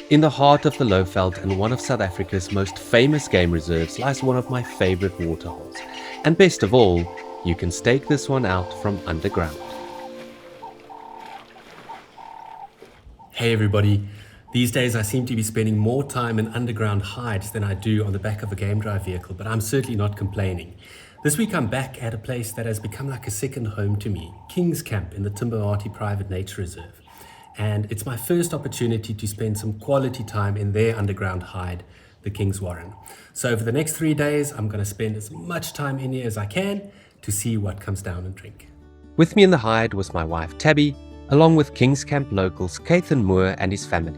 In the heart of the Lowveld and one of South Africa's most famous game reserves lies one of my favorite waterholes. And best of all, you can stake this one out from underground. Hey everybody, these days I seem to be spending more time in underground hides than I do on the back of a game drive vehicle, but I'm certainly not complaining. This week I'm back at a place that has become like a second home to me, King's Camp in the Timbavati Private Nature Reserve. And it's my first opportunity to spend some quality time in their underground hide, the King's Warren. So over the next 3 days, I'm going to spend as much time in here as I can to see what comes down and drink. With me in the hide was my wife Tabby, along with King's Camp locals Cathan Moore and his family.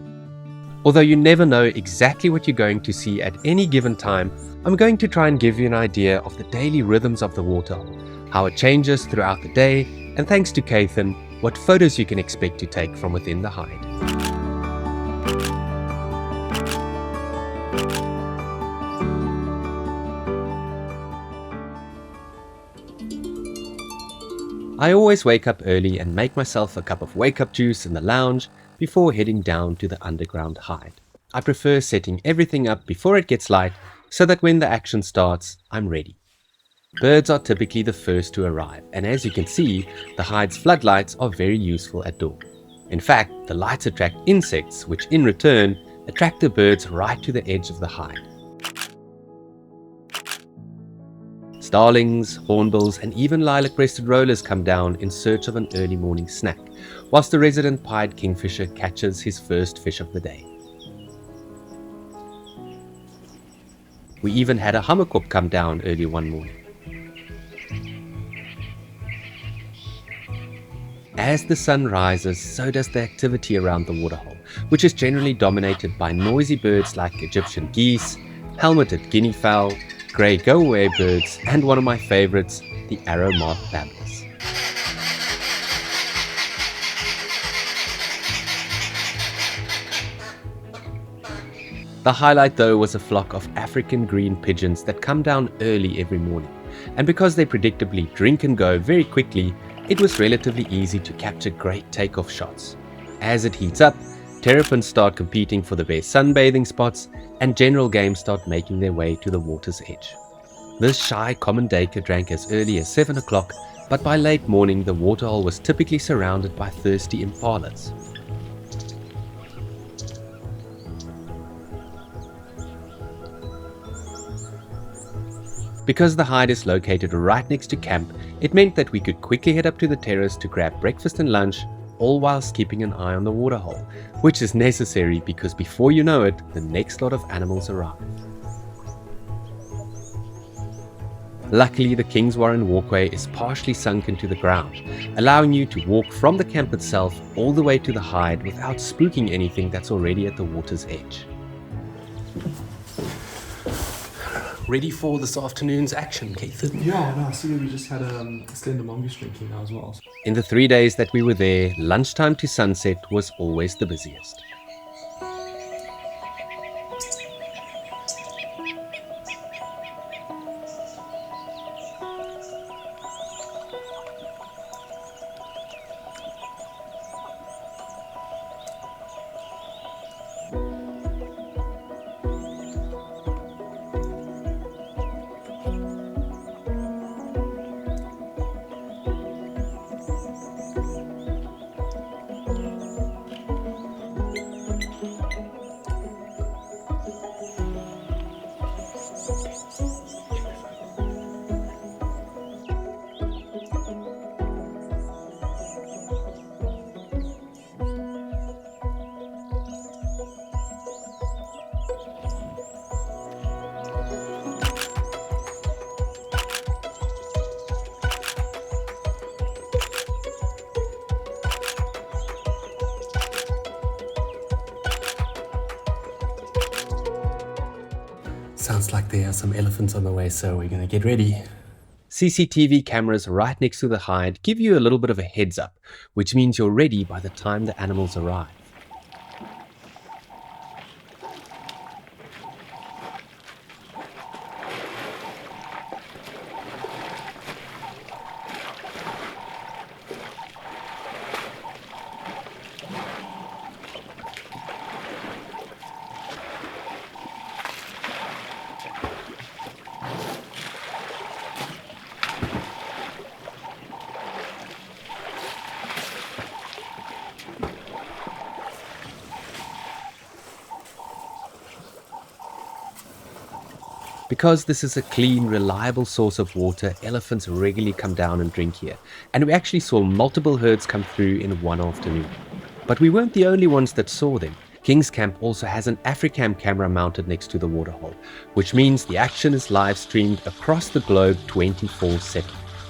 Although you never know exactly what you're going to see at any given time, I'm going to try and give you an idea of the daily rhythms of the waterhole, how it changes throughout the day, and thanks to Cathan, what photos you can expect to take from within the hide. I always wake up early and make myself a cup of wake-up juice in the lounge before heading down to the underground hide. I prefer setting everything up before it gets light so that when the action starts, I'm ready. Birds are typically the first to arrive, and as you can see, the hide's floodlights are very useful at dawn. In fact, the lights attract insects, which in return attract the birds right to the edge of the hide. Starlings, hornbills, and even lilac-breasted rollers come down in search of an early morning snack, whilst the resident pied kingfisher catches his first fish of the day. We even had a hummerkop come down early one morning. As the sun rises, so does the activity around the waterhole, which is generally dominated by noisy birds like Egyptian geese, helmeted guinea fowl, grey go-away birds, and one of my favorites, the arrow-moth babblers. The highlight though was a flock of African green pigeons that come down early every morning, and because they predictably drink and go very quickly, it was relatively easy to capture great takeoff shots. As it heats up, terrapins start competing for the best sunbathing spots, and general game start making their way to the water's edge. This shy common duiker drank as early as 7 o'clock, but by late morning the waterhole was typically surrounded by thirsty impalas. Because the hide is located right next to camp, it meant that we could quickly head up to the terrace to grab breakfast and lunch, all whilst keeping an eye on the waterhole, which is necessary because before you know it, the next lot of animals arrive. Luckily, the King's Warren walkway is partially sunk into the ground, allowing you to walk from the camp itself all the way to the hide without spooking anything that's already at the water's edge. Ready for this afternoon's action, Cathan? Yeah, no, I see we just had a slender mongoose drinking now as well. In the 3 days that we were there, lunchtime to sunset was always the busiest. Sounds like there are some elephants on the way, so we're going to get ready. CCTV cameras right next to the hide give you a little bit of a heads up, which means you're ready by the time the animals arrive. Because this is a clean, reliable source of water, elephants regularly come down and drink here, and we actually saw multiple herds come through in one afternoon. But we weren't the only ones that saw them. King's Camp also has an Africam camera mounted next to the waterhole, which means the action is live streamed across the globe 24/7.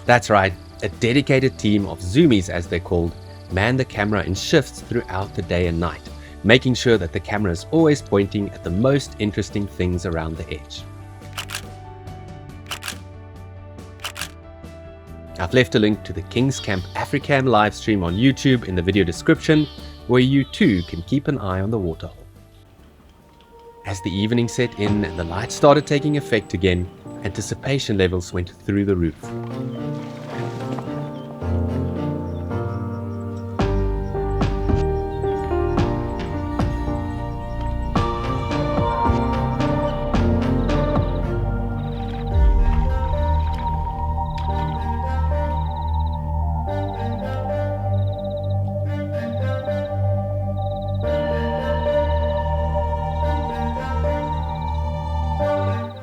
That's right, a dedicated team of zoomies, as they're called, man the camera in shifts throughout the day and night, making sure that the camera is always pointing at the most interesting things around the edge. I've left a link to the King's Camp Africam livestream on YouTube in the video description, where you too can keep an eye on the waterhole. As the evening set in and the lights started taking effect again, anticipation levels went through the roof.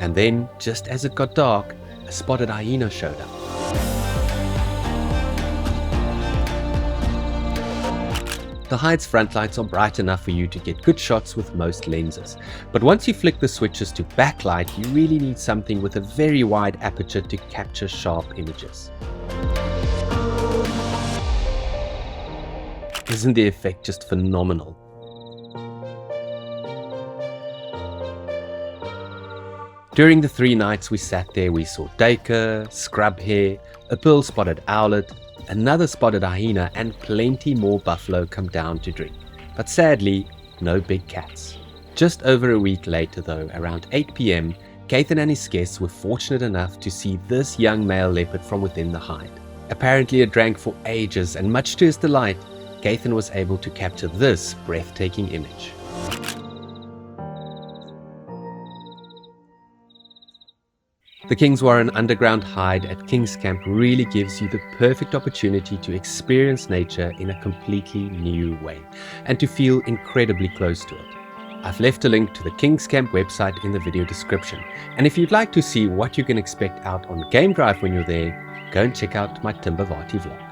And then, just as it got dark, a spotted hyena showed up. The hide's front lights are bright enough for you to get good shots with most lenses, but once you flick the switches to backlight, you really need something with a very wide aperture to capture sharp images. Isn't the effect just phenomenal? During the 3 nights we sat there, we saw duiker, scrub hare, a pearl-spotted owlet, another spotted hyena, and plenty more buffalo come down to drink. But sadly, no big cats. Just over a week later though, around 8 p.m, Cathan and his guests were fortunate enough to see this young male leopard from within the hide. Apparently it drank for ages, and much to his delight, Cathan was able to capture this breathtaking image. The King's Warren underground hide at King's Camp really gives you the perfect opportunity to experience nature in a completely new way and to feel incredibly close to it. I've left a link to the King's Camp website in the video description, and if you'd like to see what you can expect out on Game Drive when you're there, go and check out my Timbavati vlog.